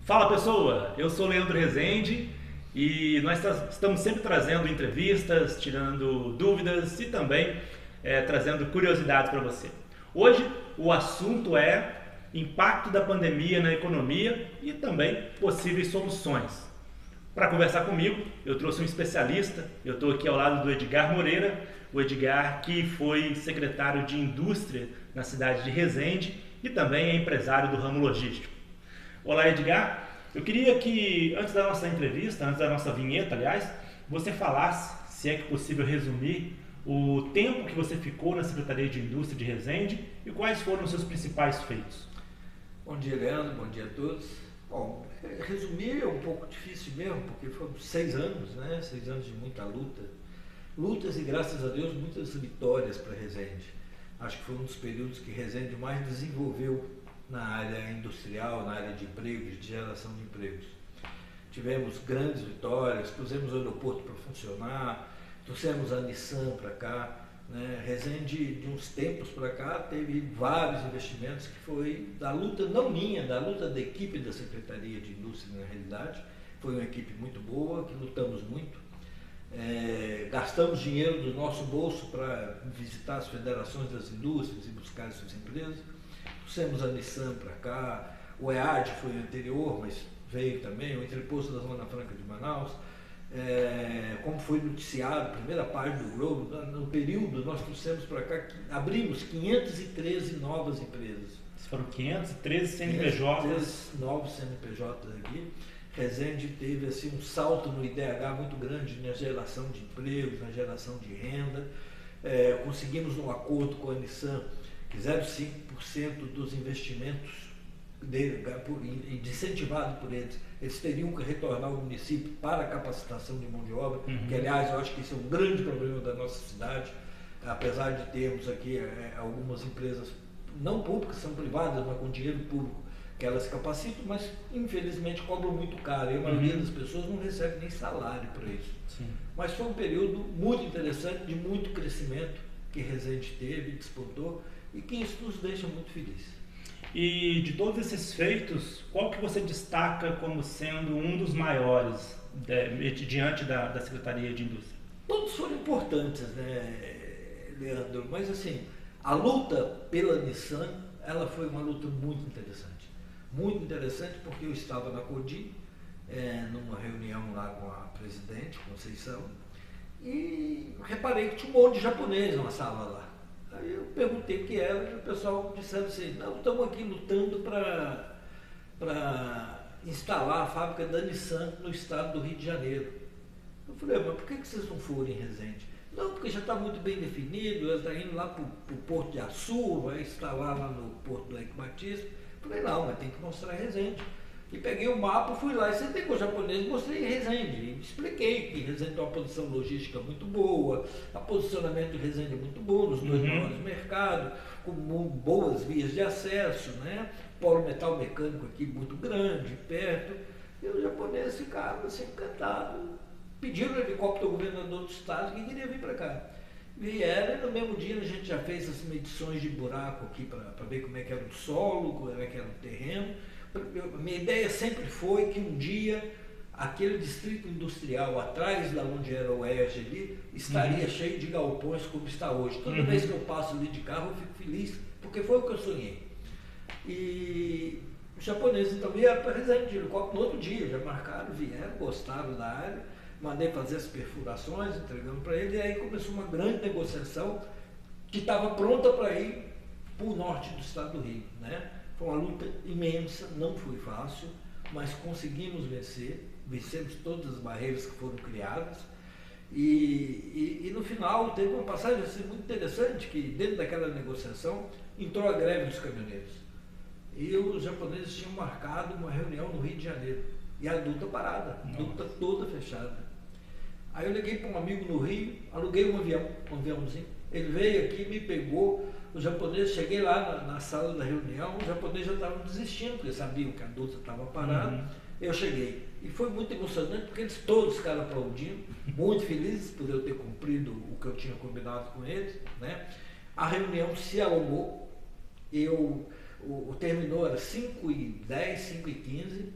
Fala pessoa, eu sou Leandro Rezende e nós estamos sempre trazendo entrevistas, tirando dúvidas e também trazendo curiosidades para você. Hoje o assunto é impacto da pandemia na economia e também possíveis soluções. Para conversar comigo, eu trouxe um especialista, eu estou aqui ao lado do Edgar Moreira, o Edgar que foi secretário de Indústria na cidade de Resende e também é empresário do ramo logístico. Olá, Edgar. Eu queria que, antes da nossa entrevista, antes da nossa vinheta, aliás, você falasse, se é que possível resumir, o tempo que você ficou na Secretaria de Indústria de Resende e quais foram os seus principais feitos. Bom dia, Leandro. Bom dia a todos. Bom, resumir é um pouco difícil mesmo, porque foram 6 anos, né? 6 anos de muita luta. Lutas e, graças a Deus, muitas vitórias para Resende. Acho que foi um dos períodos que Resende mais desenvolveu na área industrial, na área de empregos, de geração de empregos. Tivemos grandes vitórias, pusemos o aeroporto para funcionar, trouxemos a Nissan para cá, né? Resende, de uns tempos para cá, teve vários investimentos que foi da luta, não minha, da luta da equipe da Secretaria de Indústria, na realidade. Foi uma equipe muito boa, que lutamos muito. Gastamos dinheiro do nosso bolso para visitar as federações das indústrias e buscar essas empresas. Trouxemos a Nissan para cá, o EAD foi anterior, mas veio também, o entreposto da Zona Franca de Manaus. Como foi noticiado, primeira página do Globo, no período nós trouxemos para cá, abrimos 513 novas empresas. Foram 513 CNPJs. 513 novos CNPJs aqui. Resende teve assim, um salto no IDH muito grande na geração de empregos, na geração de renda. Conseguimos um acordo com a Nissan que 0,5% dos investimentos dele, incentivado por eles, eles teriam que retornar ao município para a capacitação de mão de obra, que aliás eu acho que isso é um grande problema da nossa cidade, apesar de termos aqui algumas empresas não públicas, são privadas, mas com dinheiro público, que elas capacitam, mas infelizmente cobram muito caro, e a maioria das pessoas não recebe nem salário para isso. Sim. Mas foi um período muito interessante, de muito crescimento, que Resende teve, despontou, e que isso nos deixa muito felizes. E de todos esses feitos, qual que você destaca como sendo um dos maiores diante da Secretaria de Indústria? Todos foram importantes, né, Leandro? Mas assim, a luta pela Nissan, ela foi uma luta muito interessante. Muito interessante porque eu estava na CODI, numa reunião lá com a presidente, Conceição, e reparei que tinha um monte de japonês na sala lá. Aí eu perguntei o que era e o pessoal disseram assim, não, estamos aqui lutando para instalar a fábrica da Nissan no estado do Rio de Janeiro. Eu falei, mas por que vocês não foram em Resende? Não, porque já está muito bem definido, ela está indo lá para o Porto de Açu, vai instalar lá no Porto do Eike Batista. Eu falei, não, mas tem que mostrar Resende. E peguei o mapa, fui lá e sentei com o japonês e mostrei Resende. E expliquei que Resende tem uma posição logística muito boa, o posicionamento de Resende é muito bom nos dois maiores mercados, com boas vias de acesso, né? Polo metal mecânico aqui muito grande, perto. E os japoneses ficaram assim, encantados. Pediram o helicóptero ao governador do estado que queria vir para cá. Vieram e no mesmo dia a gente já fez as medições de buraco aqui para ver como é que era o solo, como é que era o terreno. Minha ideia sempre foi que um dia aquele distrito industrial atrás da onde era o ERG ali estaria cheio de galpões como está hoje. Toda vez que eu passo ali de carro eu fico feliz, porque foi o que eu sonhei. E os japoneses então vieram para Resende de helicóptero no outro dia, já marcaram, vieram, gostaram da área, mandei fazer as perfurações, entregando para ele, e aí começou uma grande negociação que estava pronta para ir para o norte do estado do Rio, né? Foi uma luta imensa, não foi fácil, mas conseguimos vencer, vencemos todas as barreiras que foram criadas e no final teve uma passagem assim, muito interessante, que dentro daquela negociação entrou a greve dos caminhoneiros e os japoneses tinham marcado uma reunião no Rio de Janeiro e a luta parada, a luta toda fechada. Aí eu liguei para um amigo no Rio, aluguei um aviãozinho, ele veio aqui, me pegou. Os japoneses, cheguei lá na sala da reunião, os japoneses já estavam desistindo, porque sabiam que a luta estava parada. Eu cheguei. E foi muito emocionante, porque eles todos ficaram aplaudindo, muito felizes por eu ter cumprido o que eu tinha combinado com eles, né? A reunião se alongou, terminou, era 5h10, 5h15,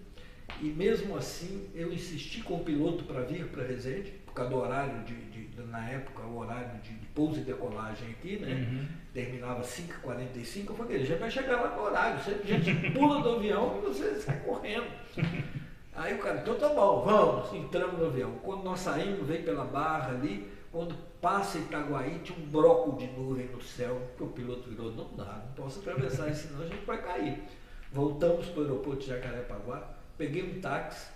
E mesmo assim, eu insisti com o piloto para vir para Resende, por causa do horário na época, o horário de pouso e decolagem aqui, né? Terminava 5h45, eu falei, ele já vai chegar lá no horário, você já pula do avião e você sai correndo. Aí o cara, então tá bom, vamos, entramos no avião. Quando nós saímos, veio pela Barra ali, quando passa Itaguaí, tinha um broco de nuvem no céu, que o piloto virou, não dá, não posso atravessar isso, senão a gente vai cair. Voltamos para o aeroporto de Jacarepaguá, peguei um táxi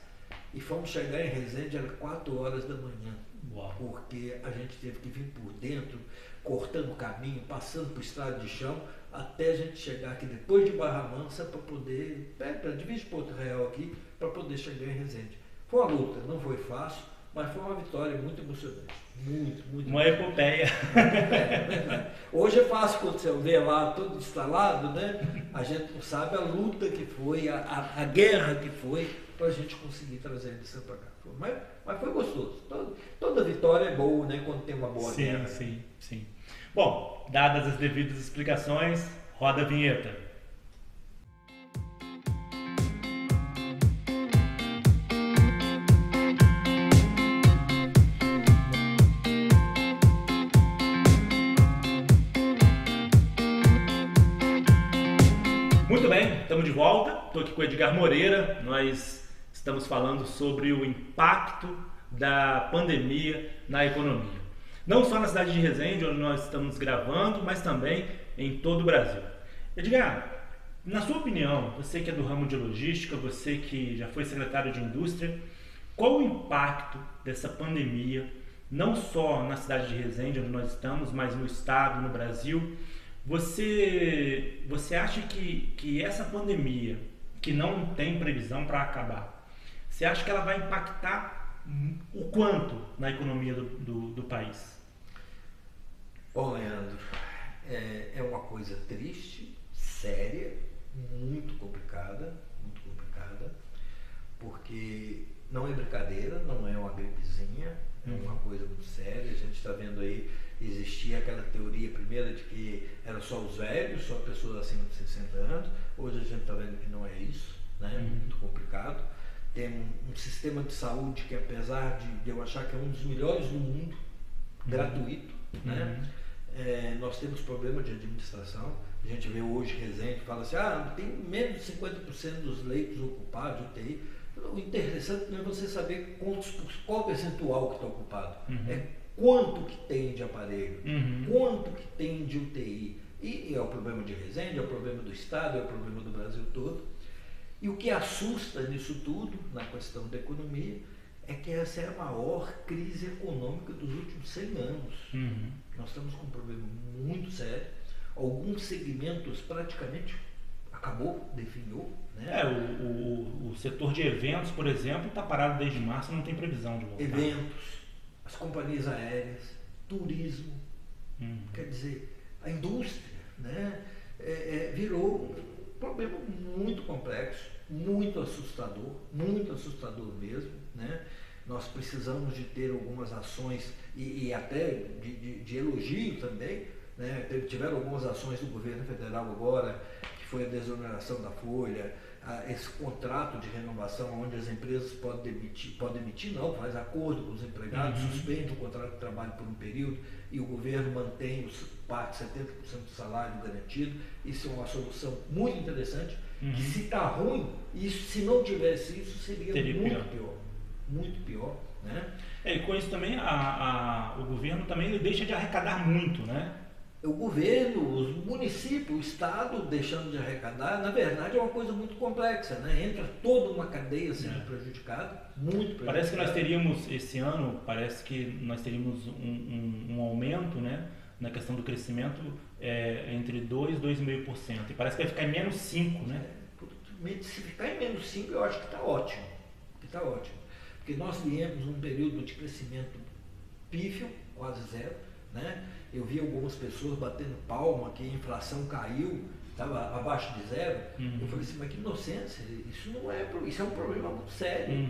e fomos chegar em Resende, era 4 horas da manhã. Uau. Porque a gente teve que vir por dentro, cortando o caminho, passando por estrada de chão, até a gente chegar aqui depois de Barra Mansa para poder, para divide Porto Real aqui, para poder chegar em Resende. Foi uma luta, não foi fácil, mas foi uma vitória muito emocionante. Muito. Uma epopeia. É verdade. Hoje é fácil quando você vê lá tudo instalado, né? A gente não sabe a luta que foi, a guerra que foi para a gente conseguir trazer ele para cá. Mas foi gostoso. Toda vitória é boa, né? Quando tem uma boa guerra. Sim. Bom, dadas as devidas explicações, roda a vinheta. Muito bem, estamos de volta. Estou aqui com o Edgar Moreira. Nós estamos falando sobre o impacto da pandemia na economia. Não só na cidade de Resende, onde nós estamos gravando, mas também em todo o Brasil. Edgar, na sua opinião, você que é do ramo de logística, você que já foi secretário de indústria, qual o impacto dessa pandemia, não só na cidade de Resende, onde nós estamos, mas no estado, no Brasil? Você acha que essa pandemia, que não tem previsão para acabar, você acha que ela vai impactar o quanto na economia do país? Bom, Leandro, é uma coisa triste, séria, muito complicada, porque não é brincadeira, não é uma gripezinha, é uma coisa muito séria. A gente está vendo aí, existia aquela teoria primeira de que era só os velhos, só pessoas acima de 60 anos. Hoje a gente está vendo que não é isso, né? Muito complicado. Tem um sistema de saúde que, apesar de eu achar que é um dos melhores do mundo, gratuito, né? Nós temos problema de administração. A gente vê hoje Resende, fala assim, tem menos de 50% dos leitos ocupados, UTI. O interessante não é você saber qual percentual que está ocupado, é quanto que tem de aparelho, quanto que tem de UTI. E é o problema de Resende, é o problema do Estado, é o problema do Brasil todo. E o que assusta nisso tudo, na questão da economia, é que essa é a maior crise econômica dos últimos 100 anos. Nós estamos com um problema muito sério. Alguns segmentos praticamente acabou, definhou. Né? O setor de eventos, por exemplo, está parado desde março, não tem previsão de voltar. Eventos, as companhias aéreas, turismo, quer dizer, a indústria, né? Virou um problema muito complexo, muito assustador mesmo, né? Nós precisamos de ter algumas ações e até de elogio também, né? Tiveram algumas ações do governo federal agora, que foi a desoneração da folha, esse contrato de renovação onde as empresas podem demitir não, faz acordo com os empregados, suspende o contrato de trabalho por um período e o governo mantém parte 70% do salário garantido. Isso é uma solução muito interessante, que se está ruim, se não tivesse isso, seria muito pior. Né? E com isso também o governo também deixa de arrecadar muito, né? O governo, os municípios, o Estado deixando de arrecadar, na verdade é uma coisa muito complexa, né? Entra toda uma cadeia sendo prejudicada, muito prejudicada. Parece que nós teríamos, esse ano, um aumento, né, na questão do crescimento entre 2% e 2,5%. E parece que vai ficar em menos 5%, né? Se ficar em menos 5%, eu acho que está ótimo. Porque nós viemos um período de crescimento pífio, quase zero, né? Eu vi algumas pessoas batendo palma que a inflação caiu, estava abaixo de zero. Eu falei assim, mas que inocência, isso é um problema muito sério.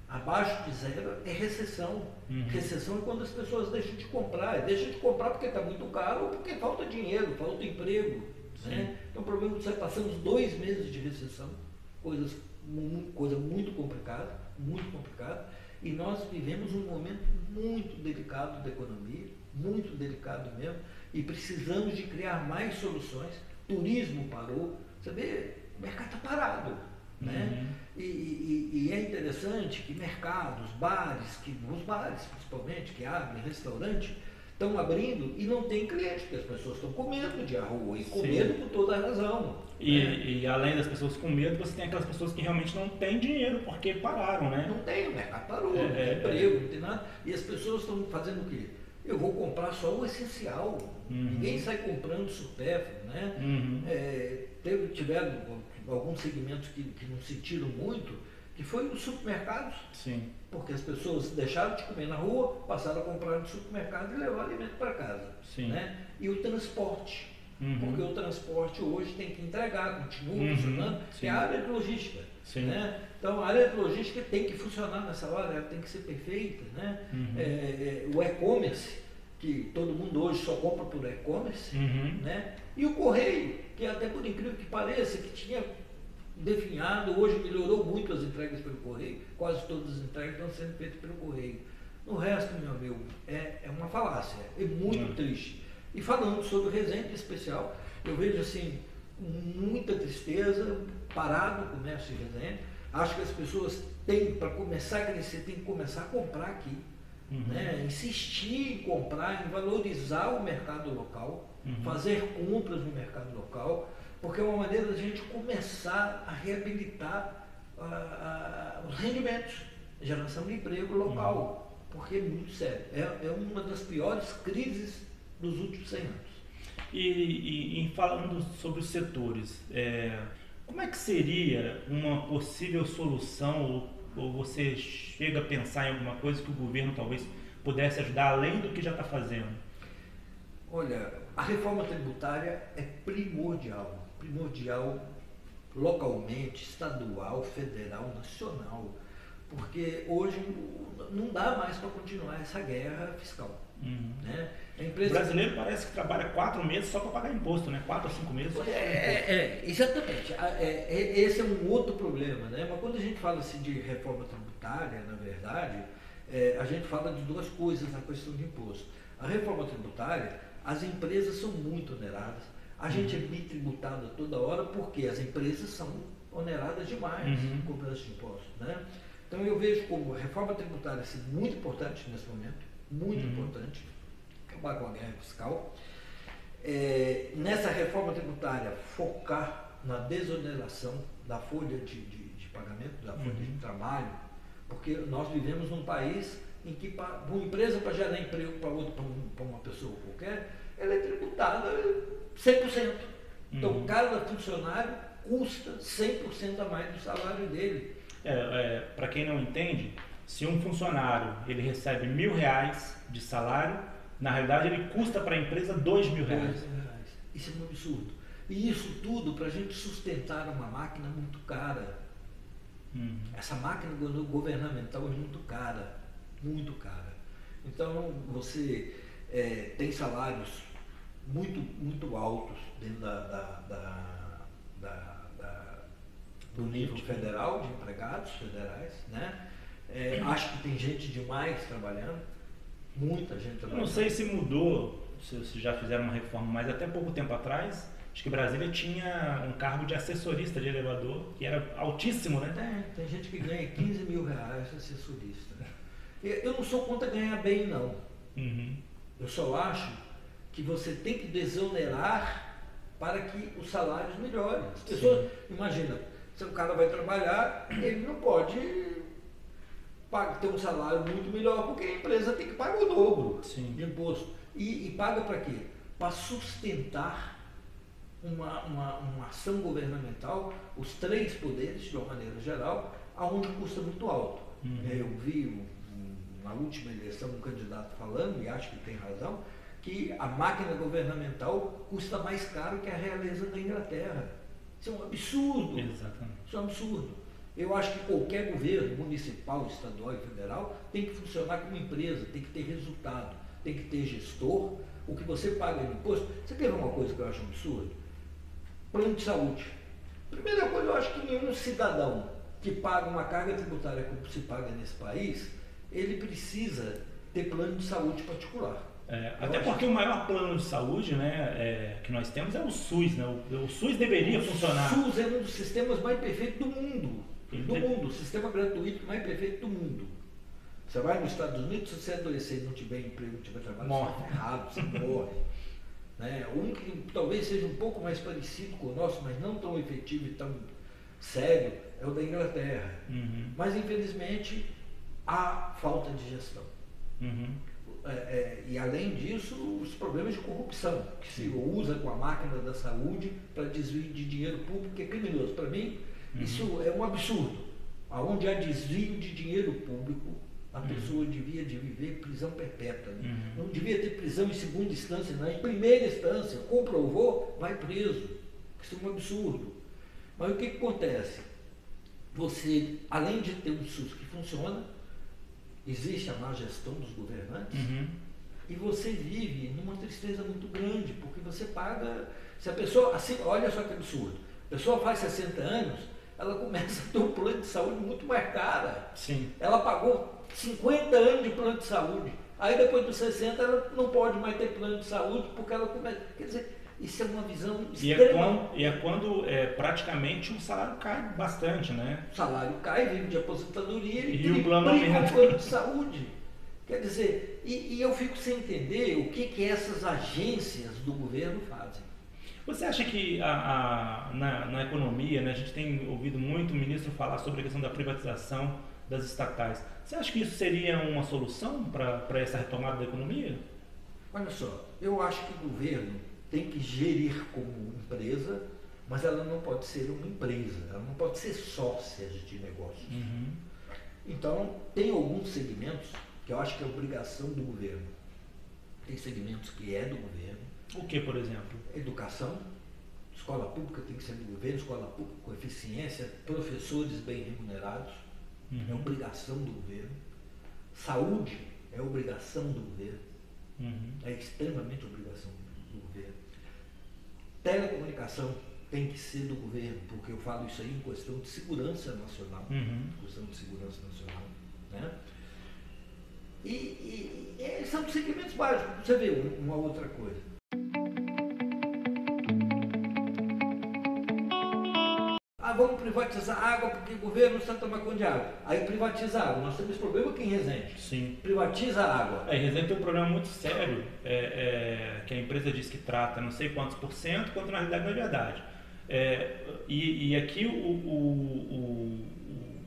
Abaixo de zero é recessão. Recessão é quando as pessoas deixam de comprar. Deixam de comprar porque está muito caro ou porque falta dinheiro, falta emprego. Né? Então o problema é que nós passamos 2 meses de recessão, coisas coisa muito complicada, e nós vivemos um momento muito delicado da economia, muito delicado mesmo, e precisamos de criar mais soluções. Turismo parou, você vê, o mercado está parado. Né? E é interessante que mercados, bares, os bares principalmente, que abrem, restaurante, estão abrindo e não tem cliente, porque as pessoas estão com medo de ir à rua, e com medo por toda a razão. E além das pessoas com medo, você tem aquelas pessoas que realmente não têm dinheiro, porque pararam, né? Não tem, o mercado parou, não tem emprego, não tem nada. E as pessoas estão fazendo o quê? Eu vou comprar só o essencial. Ninguém sai comprando supérfluo, né? Tiveram alguns segmentos que não sentiram muito, que foi os supermercados. Sim. Porque as pessoas deixaram de comer na rua, passaram a comprar no supermercado e levar alimento para casa. Sim. Né? E o transporte. Porque o transporte hoje tem que entregar, continua funcionando, é a área de logística. Né? Então a área de logística tem que funcionar nessa hora, ela tem que ser perfeita. Né? O e-commerce, que todo mundo hoje só compra por e-commerce, né? E o correio, que até por incrível que pareça, que tinha definhado, hoje melhorou muito as entregas pelo correio, quase todas as entregas estão sendo feitas pelo correio. No resto, meu amigo, é uma falácia, é muito triste. E falando sobre o Resende em especial, eu vejo assim, muita tristeza, parado o comércio de Resende. Acho que as pessoas têm, para começar a crescer, têm que começar a comprar aqui. Né? Insistir em comprar, em valorizar o mercado local, fazer compras no mercado local, porque é uma maneira da gente começar a reabilitar os rendimentos, geração de emprego local, porque é muito sério. É uma das piores crises dos últimos 100 anos. E falando sobre os setores, como é que seria uma possível solução, ou você chega a pensar em alguma coisa que o governo talvez pudesse ajudar além do que já está fazendo? Olha, a reforma tributária é primordial localmente, estadual, federal, nacional, porque hoje não dá mais para continuar essa guerra fiscal. Né? O brasileiro parece que trabalha 4 meses só para pagar imposto, né? 4 a 5 meses só para pagar imposto. Exatamente. Esse é um outro problema, né? Mas quando a gente fala assim, de reforma tributária, na verdade, a gente fala de duas coisas na questão de imposto. A reforma tributária, as empresas são muito oneradas, a gente é bitributado toda hora porque as empresas são oneradas demais com o cobrança de impostos. Né? Então eu vejo como a reforma tributária assim, muito importante nesse momento, muito importante, acabar com a guerra fiscal. Nessa reforma tributária, focar na desoneração da folha de pagamento, da folha de trabalho, porque nós vivemos num país em que uma empresa, para gerar emprego para uma pessoa qualquer, ela é tributada 100%. Então, cada funcionário custa 100% a mais do salário dele. Para quem não entende, se um funcionário ele recebe R$1.000 de salário, na realidade ele custa para a empresa R$2.000. Isso é um absurdo. E isso tudo para a gente sustentar uma máquina muito cara. Essa máquina governamental é muito cara, muito cara. Então você tem salários muito altos dentro do nível federal, de empregados federais, né? Acho que tem gente demais trabalhando, muita gente trabalhando. Eu não sei se mudou, se já fizeram uma reforma, mas até pouco tempo atrás, acho que Brasília tinha um cargo de assessorista de elevador, que era altíssimo, né? Tem gente que ganha R$15.000 assessorista. Eu não sou contra ganhar bem, não. Eu só acho que você tem que desonerar para que os salários melhorem. As pessoas, imagina, se o cara vai trabalhar, ele não pode ter um salário muito melhor, porque a empresa tem que pagar o dobro de imposto. E paga para quê? Para sustentar uma ação governamental, os 3 poderes, de uma maneira geral, aonde custa muito alto. Eu vi na última eleição um candidato falando, e acho que tem razão, que a máquina governamental custa mais caro que a realeza da Inglaterra. Isso é um absurdo. Exatamente. Isso é um absurdo. Eu acho que qualquer governo, municipal, estadual e federal, tem que funcionar como empresa, tem que ter resultado, tem que ter gestor. O que você paga de imposto. Você quer ver uma coisa que eu acho absurdo? Plano de saúde. Primeira coisa, eu acho que nenhum cidadão que paga uma carga tributária como se paga nesse país, ele precisa ter plano de saúde particular. Até porque o maior plano de saúde, né, que nós temos é o SUS, né? O SUS deveria funcionar. O SUS é um dos sistemas mais perfeitos do mundo. O sistema gratuito mais perfeito do mundo. Você vai nos Estados Unidos, se você adoecer e não tiver emprego, não tiver trabalho, você está ferrado, você morre. Né? Um que talvez seja um pouco mais parecido com o nosso, mas não tão efetivo e tão sério, é o da Inglaterra. Mas, infelizmente, há falta de gestão. E, além disso, os problemas de corrupção, que se usa com a máquina da saúde para desvio de dinheiro público, que é criminoso. Para mim, isso é um absurdo. Onde há desvio de dinheiro público, a pessoa devia de viver prisão perpétua. Não devia ter prisão em segunda instância, não. Em primeira instância, comprovou, vai preso. Isso é um absurdo. Mas o que acontece? Você, além de ter um SUS que funciona, existe a má gestão dos governantes, e você vive numa tristeza muito grande, porque você paga... Se a pessoa, assim, olha só que absurdo, a pessoa faz 60 anos, ela começa a ter um plano de saúde muito mais caro. Sim. Ela pagou 50 anos de plano de saúde, aí depois dos 60 ela não pode mais ter plano de saúde, porque ela começa... Quer dizer, isso é uma visão extrema. E é quando praticamente o salário cai bastante, né? O salário cai, vive de aposentadoria e o plano de saúde. Quer dizer, e eu fico sem entender o que essas agências do governo fazem. Você acha que na economia, né, a gente tem ouvido muito o ministro falar sobre a questão da privatização das estatais. Você acha que isso seria uma solução para essa retomada da economia? Olha só, eu acho que o governo tem que gerir como empresa, mas ela não pode ser uma empresa, ela não pode ser sócia de negócios. Então, tem alguns segmentos que eu acho que é obrigação do governo. Tem segmentos que é do governo. O que, por exemplo? Educação, escola pública tem que ser do governo, escola pública com eficiência, professores bem remunerados, é obrigação do governo. Saúde é obrigação do governo, é extremamente obrigação do governo. Telecomunicação tem que ser do governo, porque eu falo isso aí em questão de segurança nacional. Questão de segurança nacional. Né? E são segmentos básicos. Você vê uma outra coisa. Vamos privatizar a água porque o governo está tomando conta de água. Aí privatiza a água. Nós temos problema aqui em Resende. Sim. Privatiza a água. Em Resende tem um problema muito sério, que a empresa diz que trata não sei quantos por cento, quando na realidade não é verdade. E aqui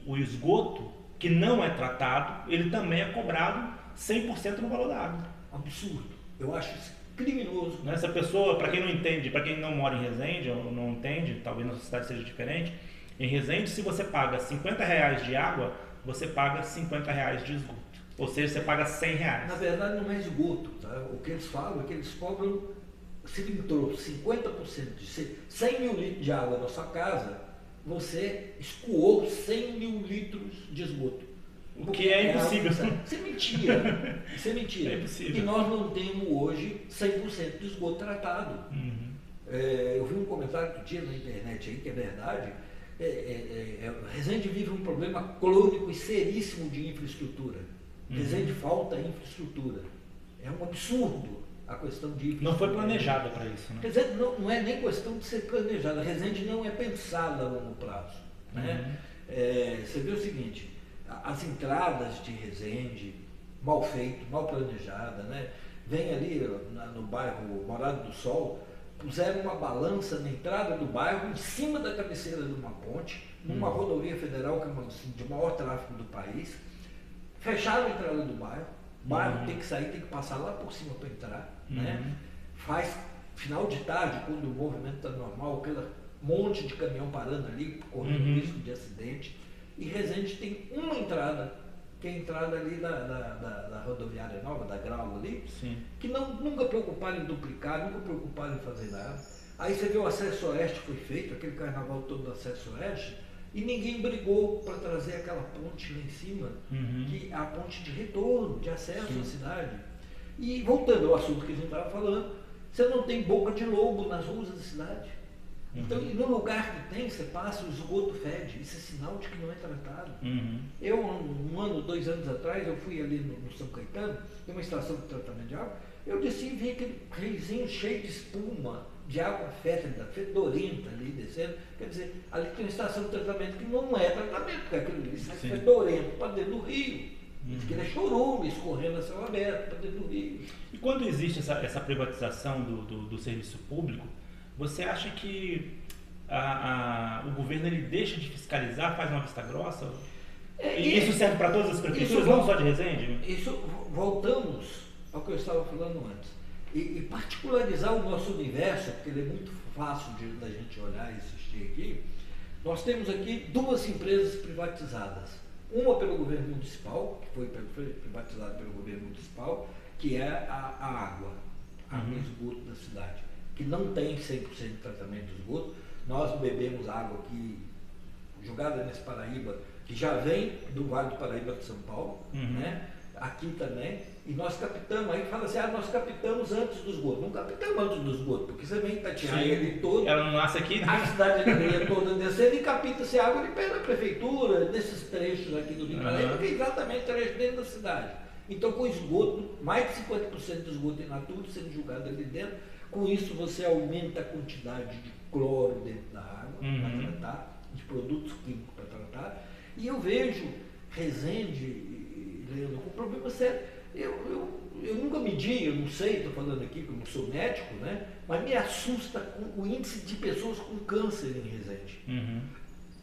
o esgoto, que não é tratado, ele também é cobrado 100% no valor da água. Absurdo. Eu acho isso criminoso. Essa pessoa, para quem não entende, para quem não mora em Resende ou não entende, talvez na sua cidade seja diferente, em Resende, se você paga R$50 de água, você paga R$50 de esgoto. Ou seja, você paga R$100. Na verdade, não é esgoto. Tá? O que eles falam é que eles cobram, se entrou 50% de 100 mil litros de água na sua casa, você escoou 100 mil litros de esgoto. O que é impossível. Isso é mentira. Isso é mentira. É impossível. E nós não temos hoje 100% de esgoto tratado. Eu vi um comentário outro dia na internet aí, que é verdade. Resende vive um problema crônico e seríssimo de infraestrutura. Resende falta infraestrutura. É um absurdo a questão de infraestrutura. Não foi planejada para isso, né? Quer dizer, não é nem questão de ser planejada. A Resende não é pensada a longo prazo. Né? Você vê o seguinte, as entradas de Resende, mal feito, mal planejada, né? Vem ali no bairro Morada do Sol, puseram uma balança na entrada do bairro, em cima da cabeceira de uma ponte, numa rodovia federal que é de maior tráfego do país, fecharam a entrada do bairro, o bairro tem que sair, tem que passar lá por cima para entrar, né? Faz final de tarde, quando o movimento está normal, aquele monte de caminhão parando ali, correndo risco de acidente. E Resende tem uma entrada, que é a entrada ali da rodoviária nova, da Grau ali, que nunca preocuparam em duplicar, nunca preocuparam em fazer nada. Aí você vê o acesso oeste foi feito, aquele carnaval todo do acesso oeste, e ninguém brigou para trazer aquela ponte lá em cima, que é a ponte de retorno, de acesso à cidade. E voltando ao assunto que a gente estava falando, você não tem boca de lobo nas ruas da cidade. Então, e no lugar que tem, você passa, o esgoto fede. Isso é sinal de que não é tratado. Eu, um ano, 2 anos atrás, eu fui ali no São Caetano, tem uma estação de tratamento de água, eu desci e vi aquele riozinho cheio de espuma, de água fétida, fedorenta ali descendo. Quer dizer, ali tem uma estação de tratamento que não é tratamento, porque aquilo isso é fedorento para dentro do rio. Aquilo é chorume escorrendo a céu aberto para dentro do rio. E quando existe essa privatização do serviço público, você acha que o governo ele deixa de fiscalizar, faz uma vista grossa? E isso serve para todas as prefeituras, não só de Resende? Isso, voltamos ao que eu estava falando antes. E particularizar o nosso universo, porque ele é muito fácil da gente olhar e assistir aqui. Nós temos aqui 2 empresas privatizadas. Uma pelo governo municipal, que foi privatizada pelo governo municipal, que é a água e esgoto da cidade, que não tem 100% de tratamento de esgoto. Nós bebemos água aqui, jogada nesse Paraíba, que já vem do Vale do Paraíba de São Paulo, né? Aqui também, e nós captamos, aí fala assim, nós captamos antes do esgoto. Não captamos antes do esgoto, porque você vem Itatiaia ali todo, ela não nasce aqui, né? A cidade de toda descendo e capta-se água ali perto da prefeitura, nesses trechos aqui do Rio de Janeiro, que é exatamente trecho dentro da cidade. Então, com esgoto, mais de 50% do esgoto in natura sendo julgado ali dentro, com isso você aumenta a quantidade de cloro dentro da água para tratar, de produtos químicos para tratar. E eu vejo Resende, Leandro, com problema sério. Eu nunca medi, eu não sei, estou falando aqui que eu não sou médico, né? Mas me assusta o índice de pessoas com câncer em Resende.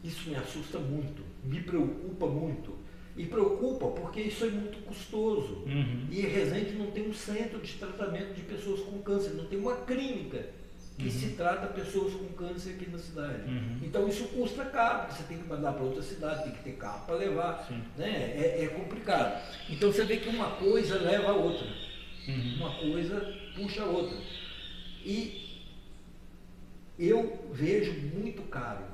Isso me assusta muito, me preocupa muito. E preocupa porque isso é muito custoso. E Resende não tem um centro de tratamento de pessoas com câncer, não tem uma clínica que se trata pessoas com câncer aqui na cidade. Então isso custa caro, porque você tem que mandar para outra cidade, tem que ter carro para levar, né? É complicado. Então você vê que uma coisa leva a outra, uma coisa puxa a outra. E eu vejo muito caro,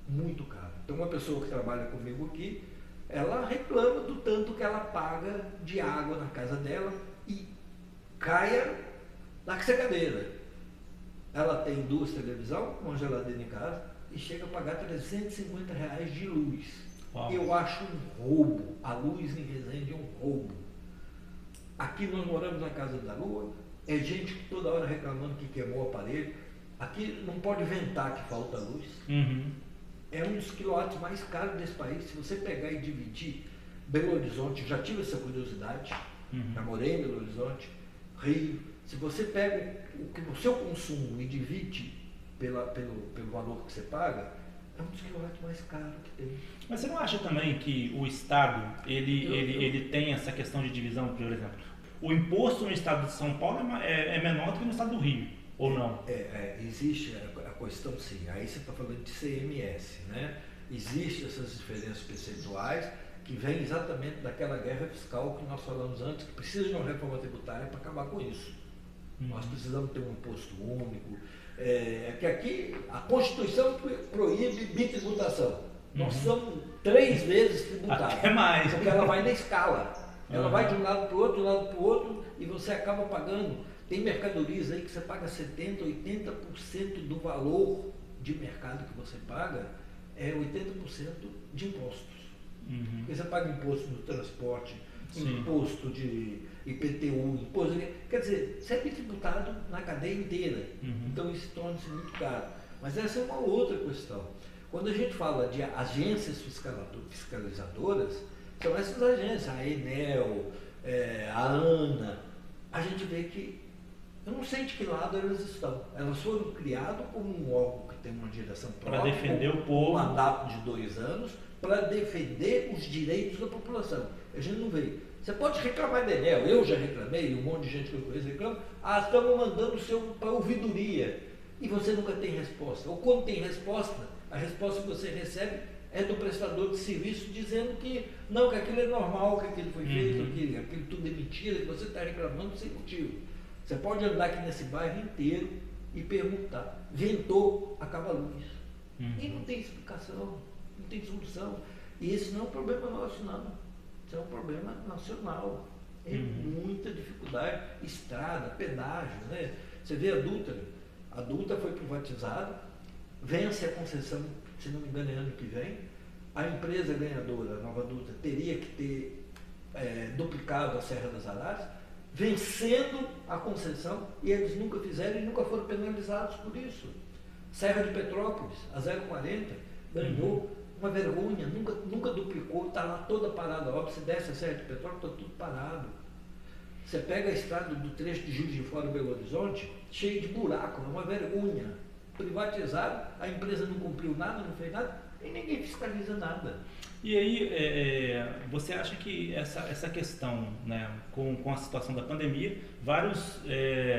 muito caro. Então uma pessoa que trabalha comigo aqui, ela reclama do tanto que ela paga de água na casa dela e caia na secadeira. Ela tem 2 televisões, uma geladeira em casa e chega a pagar R$350 de luz. Uau. Eu acho um roubo. A luz em Resende é um roubo. Aqui nós moramos na Casa da Lua, é gente que toda hora reclamando que queimou o aparelho. Aqui não pode ventar que falta luz. É um dos quilowatts mais caros desse país. Se você pegar e dividir Belo Horizonte, já tive essa curiosidade, já morei em Belo Horizonte, Rio. Se você pega o seu consumo e divide pelo valor que você paga, é um dos quilowatts mais caros que tem. Mas você não acha também que o Estado, ele tem essa questão de divisão, por exemplo? O imposto no Estado de São Paulo é menor do que no Estado do Rio, ou não? Existe a questão, sim. Aí você está falando de CMS, né? Existem essas diferenças percentuais que vêm exatamente daquela guerra fiscal que nós falamos antes, que precisa de uma reforma tributária para acabar com isso. Nós precisamos ter um imposto único. Que aqui a Constituição proíbe bitributação. Nós somos 3 vezes tributados. Até mais. Porque ela vai na escala. Ela vai de um lado para o outro, de um lado para o outro, e você acaba pagando. Tem mercadorias aí que você paga 70%, 80% do valor de mercado que você paga é 80% de impostos. Porque você paga imposto no transporte, imposto de IPTU, imposto de... Quer dizer, você é tributado na cadeia inteira. Então isso torna-se muito caro. Mas essa é uma outra questão. Quando a gente fala de agências fiscalizadoras, são essas agências, a Enel, a ANA, a gente vê que, eu não sei de que lado elas estão. Elas foram criadas como um órgão que tem uma direção própria, para defender o povo, um mandato de 2 anos, para defender os direitos da população. A gente não vê. Você pode reclamar da Enel, eu já reclamei, um monte de gente que eu conheço reclama, estamos mandando o seu para ouvidoria, e você nunca tem resposta. Ou quando tem resposta, a resposta que você recebe é do prestador de serviço dizendo que não, que aquilo é normal, que aquilo foi feito, que aquilo tudo é mentira, que você está reclamando sem motivo. Você pode andar aqui nesse bairro inteiro e perguntar, ventou, acaba a luz. E não tem explicação, não tem solução. E esse não é um problema nosso, não. Isso é um problema nacional. É muita dificuldade. Estrada, pedágio, né? Você vê a Dutra foi privatizada, vence a concessão, se não me engano, é ano que vem. A empresa ganhadora, a Nova Dutra, teria que ter duplicado a Serra das Araras, vencendo a concessão, e eles nunca fizeram e nunca foram penalizados por isso. Serra de Petrópolis, a 040, ganhou uma vergonha, nunca duplicou, está lá toda parada. Óbvio, se desce a Serra de Petrópolis, está tudo parado. Você pega a estrada do trecho de Juiz de Fora, Belo Horizonte, cheio de buraco, é uma vergonha. Privatizaram, a empresa não cumpriu nada, não fez nada, e ninguém fiscaliza nada. E aí, você acha que essa questão, né, com a situação da pandemia, vários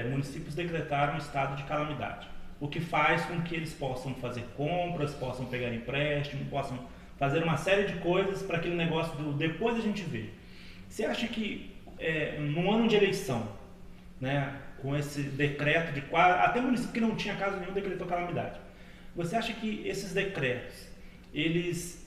municípios decretaram estado de calamidade, o que faz com que eles possam fazer compras, possam pegar empréstimo, possam fazer uma série de coisas para aquele negócio do depois a gente vê. Você acha que num ano de eleição, né, com esse decreto de quase, até município que não tinha caso nenhum decretou calamidade, você acha que esses decretos eles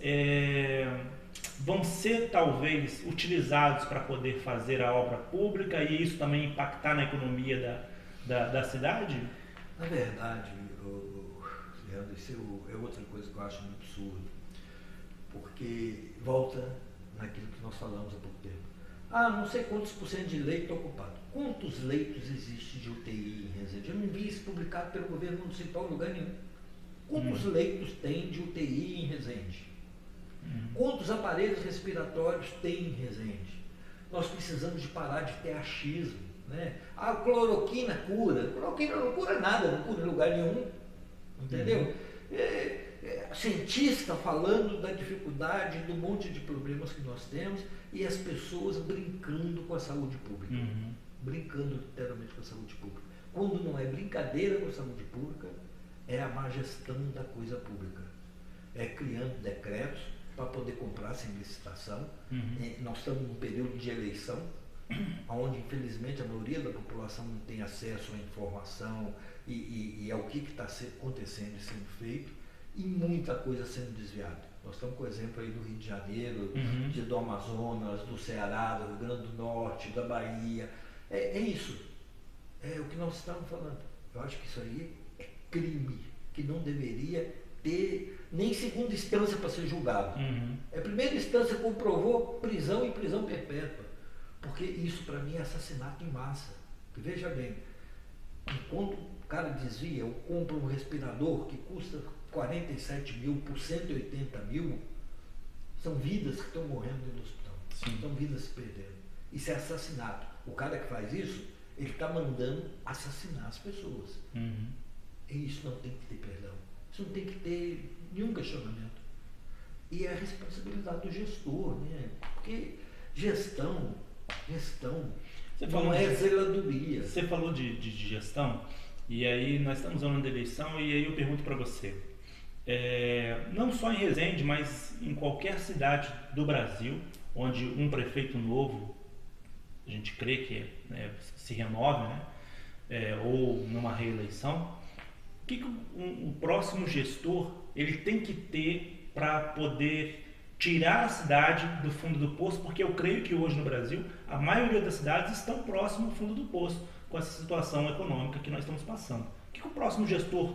vão ser talvez utilizados para poder fazer a obra pública e isso também impactar na economia da cidade? Na verdade, Leandro, isso é outra coisa que eu acho muito absurdo, porque volta naquilo que nós falamos há pouco tempo. Não sei quantos por cento de leito ocupado. Quantos leitos existem de UTI em Resende? Eu não vi isso publicado pelo governo municipal em lugar nenhum. Quantos leitos tem de UTI em Resende? Quantos aparelhos respiratórios tem em Resende? Nós precisamos de parar de ter achismo, né? A cloroquina cura. Cloroquina não cura nada, não cura em lugar nenhum. Entendeu? Cientista falando da dificuldade, do monte de problemas que nós temos e as pessoas brincando com a saúde pública. Brincando literalmente com a saúde pública. Quando não é brincadeira com a saúde pública, é a má gestão da coisa pública. É criando decretos para poder comprar sem licitação. Nós estamos num período de eleição, onde infelizmente a maioria da população não tem acesso à informação e ao que está acontecendo e sendo feito, e muita coisa sendo desviada. Nós estamos com o exemplo aí do Rio de Janeiro, do Amazonas, do Ceará, do Rio Grande do Norte, da Bahia. É isso. É o que nós estamos falando. Eu acho que isso aí é crime, que não deveria ter nem segunda instância para ser julgado. Primeira instância comprovou prisão e prisão perpétua. Porque isso para mim é assassinato em massa. Porque, veja bem, enquanto o cara desvia ou compra um respirador que custa 47 mil por 180 mil, são vidas que estão morrendo dentro do hospital. São vidas se perdendo. Isso é assassinato. O cara que faz isso, ele está mandando assassinar as pessoas. E isso não tem que ter perdão. Isso não tem que ter nenhum questionamento. E é a responsabilidade do gestor, né? Porque gestão não é zeladoria. Você falou de gestão, e aí nós estamos falando de eleição, e aí eu pergunto para você, não só em Resende, mas em qualquer cidade do Brasil, onde um prefeito novo, a gente crê que se renove, né? Ou numa reeleição, o que o próximo gestor ele tem que ter para poder tirar a cidade do fundo do poço? Porque eu creio que hoje no Brasil a maioria das cidades estão próximo do fundo do poço com essa situação econômica que nós estamos passando. O que o próximo gestor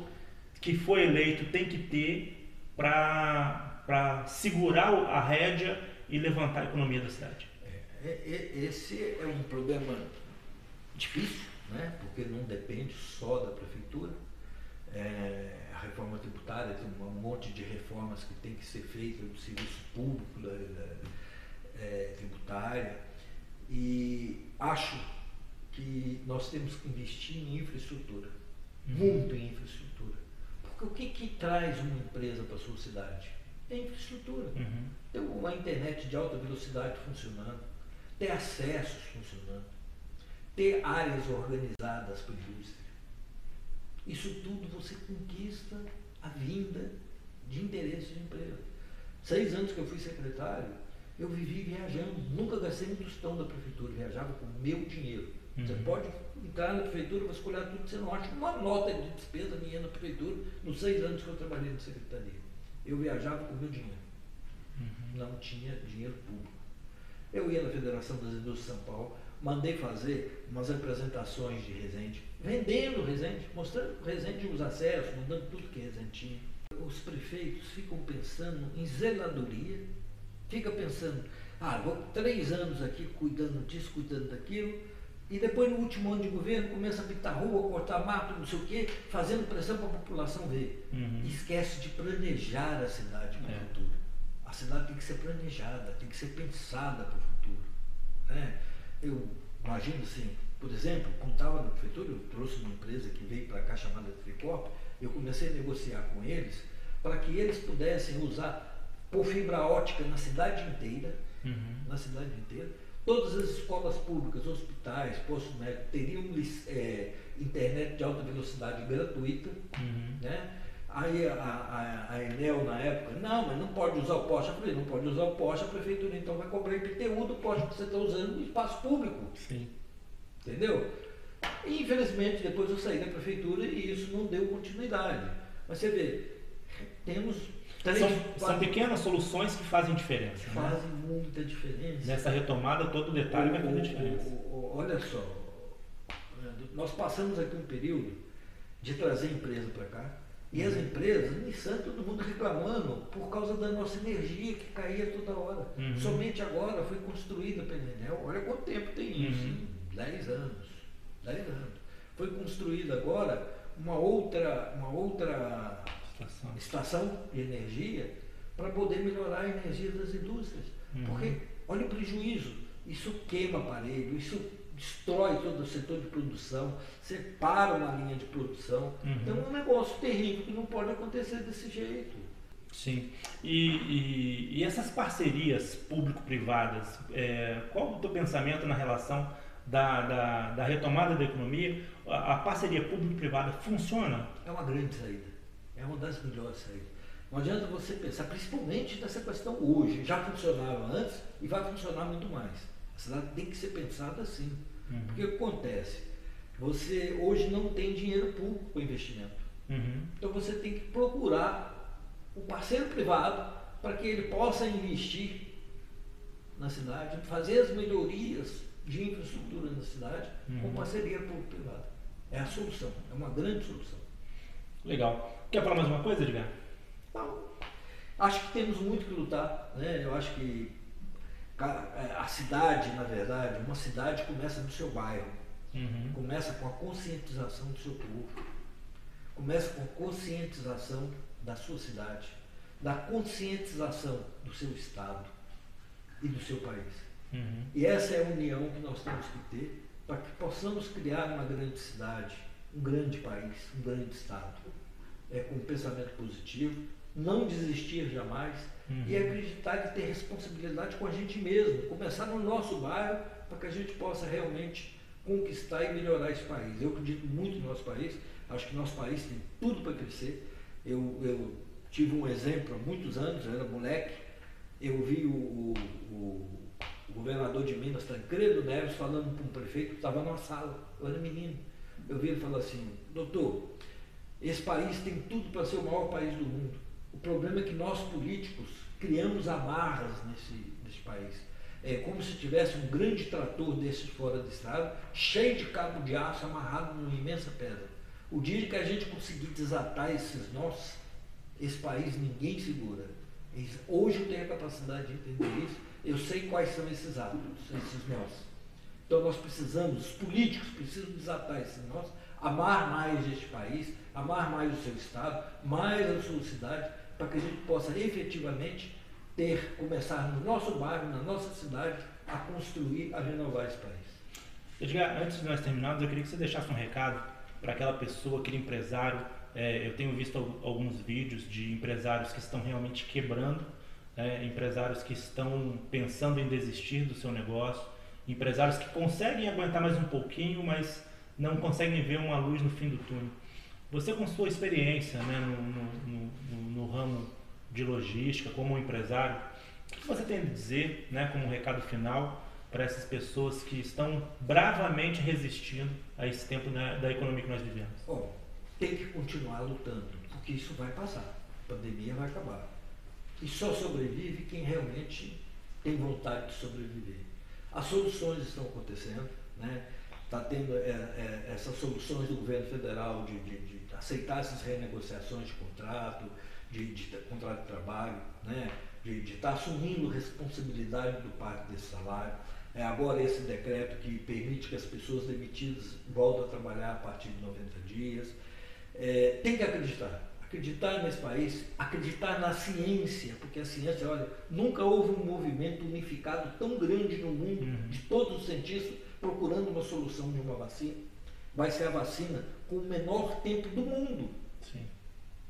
que foi eleito tem que ter para segurar a rédea e levantar a economia da cidade? Esse é um problema difícil, né? Porque não depende só da prefeitura. A reforma tributária tem um monte de reformas que tem que ser feitas do serviço público tributária, e acho que nós temos que investir em infraestrutura, muito em infraestrutura, porque o que traz uma empresa para a sua cidade? É infraestrutura. Ter uma internet de alta velocidade funcionando, ter acessos funcionando, ter áreas organizadas para a indústria. Isso tudo você conquista a vinda de interesse de emprego. 6 anos que eu fui secretário, eu vivi viajando, nunca gastei um tostão da prefeitura, viajava com o meu dinheiro. Você pode entrar na prefeitura, vasculhar tudo, você não acha uma nota de despesa minha na prefeitura nos 6 anos que eu trabalhei na secretaria. Eu viajava com o meu dinheiro. Não tinha dinheiro público. Eu ia na Federação das Indústrias de São Paulo, mandei fazer umas apresentações de Resende, vendendo Resende, mostrando Resende os acessos, mandando tudo que Resende tinha. Os prefeitos ficam pensando em zeladoria, fica pensando, vou 3 anos aqui cuidando disso, cuidando daquilo, e depois no último ano de governo começa a pintar rua, cortar mato, não sei o quê, fazendo pressão para a população ver. E esquece de planejar a cidade para o futuro. A cidade tem que ser planejada, tem que ser pensada para o futuro. Né? Eu imagino assim, por exemplo, quando estava na prefeitura, eu trouxe uma empresa que veio para cá chamada Tricorp, eu comecei a negociar com eles para que eles pudessem usar por fibra ótica na cidade inteira, todas as escolas públicas, hospitais, postos médicos teriam internet de alta velocidade gratuita, né? Aí a Enel na época, não, mas não pode usar o poste. Eu falei, não pode usar o poste, a prefeitura então vai cobrar IPTU do poste que você está usando no espaço público. Sim. Entendeu? E infelizmente depois eu saí da prefeitura e isso não deu continuidade. Mas você vê, temos são pequenas soluções que fazem diferença. Fazem muita diferença. Nessa retomada, todo detalhe vai fazer diferença. Olha só, nós passamos aqui um período de trazer empresa para cá, e as empresas, Nissan, todo mundo reclamando por causa da nossa energia que caía toda hora. Somente agora foi construída pela Enel, olha quanto tempo tem isso, 10 anos. 10 anos. Foi construída agora uma outra estação de energia para poder melhorar a energia das indústrias. Porque, olha o prejuízo, isso queima aparelho, isso destrói todo o setor de produção, separa uma linha de produção. Então é um negócio terrível que não pode acontecer desse jeito. Sim. E essas parcerias público-privadas, qual o teu pensamento na relação da retomada da economia? A parceria público-privada funciona? É uma grande saída. É uma das melhores saídas. Não adianta você pensar, principalmente nessa questão hoje. Já funcionava antes e vai funcionar muito mais. A cidade tem que ser pensada assim. Porque o que acontece? Você hoje não tem dinheiro público para investimento. Então você tem que procurar o parceiro privado para que ele possa investir na cidade, fazer as melhorias de infraestrutura na cidade com parceria público-privada. É a solução, é uma grande solução. Legal. Quer falar mais uma coisa, Edgar? Não. Acho que temos muito que lutar, né? Eu acho que a cidade, na verdade, uma cidade começa no seu bairro, começa com a conscientização do seu povo, começa com a conscientização da sua cidade, da conscientização do seu estado e do seu país. E essa é a união que nós temos que ter para que possamos criar uma grande cidade, um grande país, um grande estado, com um pensamento positivo, não desistir jamais e acreditar que tem responsabilidade com a gente mesmo, começar no nosso bairro para que a gente possa realmente conquistar e melhorar esse país. Eu acredito muito no nosso país, acho que nosso país tem tudo para crescer. Eu tive um exemplo há muitos anos, eu era moleque, eu vi o governador de Minas, Tancredo Neves, falando para um prefeito que estava numa sala, eu era menino. Eu vi ele falar assim, doutor, esse país tem tudo para ser o maior país do mundo. O problema é que nós políticos criamos amarras nesse país. É como se tivesse um grande trator desses fora do estado, cheio de cabo de aço amarrado numa imensa pedra. O dia que a gente conseguir desatar esses nós, esse país ninguém segura. Hoje eu tenho a capacidade de entender isso, eu sei quais são esses átomos, esses nós. Então nós precisamos, os políticos precisam desatar esses nós, amar mais este país, amar mais o seu estado, mais a sua cidade, para que a gente possa efetivamente começar no nosso bairro, na nossa cidade, a construir, a renovar esse país. Edgar, antes de nós terminarmos, eu queria que você deixasse um recado para aquela pessoa, aquele empresário. Eu tenho visto alguns vídeos de empresários que estão realmente quebrando, empresários que estão pensando em desistir do seu negócio, empresários que conseguem aguentar mais um pouquinho, mas não conseguem ver uma luz no fim do túnel. Você, com sua experiência, né, no ramo de logística, como empresário, o que você tem a dizer, né, como um recado final para essas pessoas que estão bravamente resistindo a esse tempo, né, da economia que nós vivemos? Bom, tem que continuar lutando, porque isso vai passar, a pandemia vai acabar. E só sobrevive quem realmente tem vontade de sobreviver. As soluções estão acontecendo, né? Está tendo essas soluções do governo federal de aceitar essas renegociações de contrato, de contrato de trabalho, né? De estar assumindo responsabilidade do parte desse salário. Agora esse decreto que permite que as pessoas demitidas voltem a trabalhar a partir de 90 dias. Tem que acreditar nesse país, acreditar na ciência, porque a ciência, olha, nunca houve um movimento unificado tão grande no mundo, de todos os cientistas procurando uma solução de uma vacina. Vai ser a vacina com o menor tempo do mundo. Sim.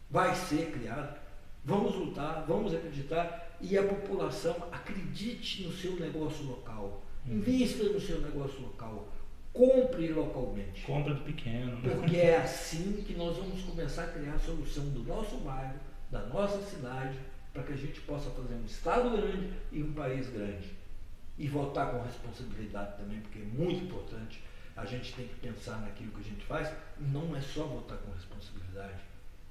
Vai ser criada. Vamos lutar, vamos acreditar, e a população acredite no seu negócio local. Invista no seu negócio local. Compre localmente. Compra do pequeno. Porque é assim que nós vamos começar a criar a solução do nosso bairro, da nossa cidade, para que a gente possa fazer um estado grande e um país grande. E votar com responsabilidade também, porque é muito importante. A gente tem que pensar naquilo que a gente faz, e não é só votar com responsabilidade,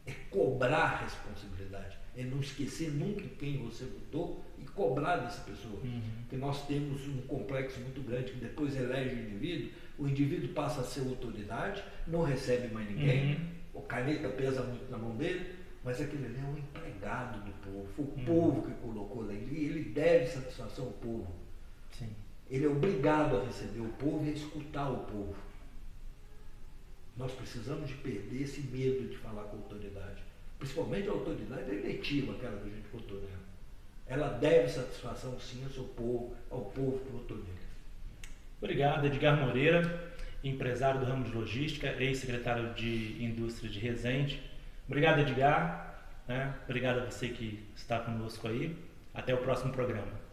é cobrar responsabilidade, é não esquecer nunca quem você votou e cobrar dessa pessoa. Porque nós temos um complexo muito grande que depois elege o indivíduo passa a ser autoridade, não recebe mais ninguém, a caneta pesa muito na mão dele, mas aquele ali é um empregado do povo, foi o povo que colocou ali, ele deve satisfação ao povo. Sim. Ele é obrigado a receber o povo e a escutar o povo. Nós precisamos de perder esse medo de falar com a autoridade. Principalmente a autoridade eletiva, aquela que a gente votou nela. Ela deve satisfação sim ao seu povo, ao povo que votou nele. Obrigado, Edgar Moreira, empresário do ramo de logística, ex-secretário de Indústria de Resende. Obrigado, Edgar. Obrigado a você que está conosco aí. Até o próximo programa.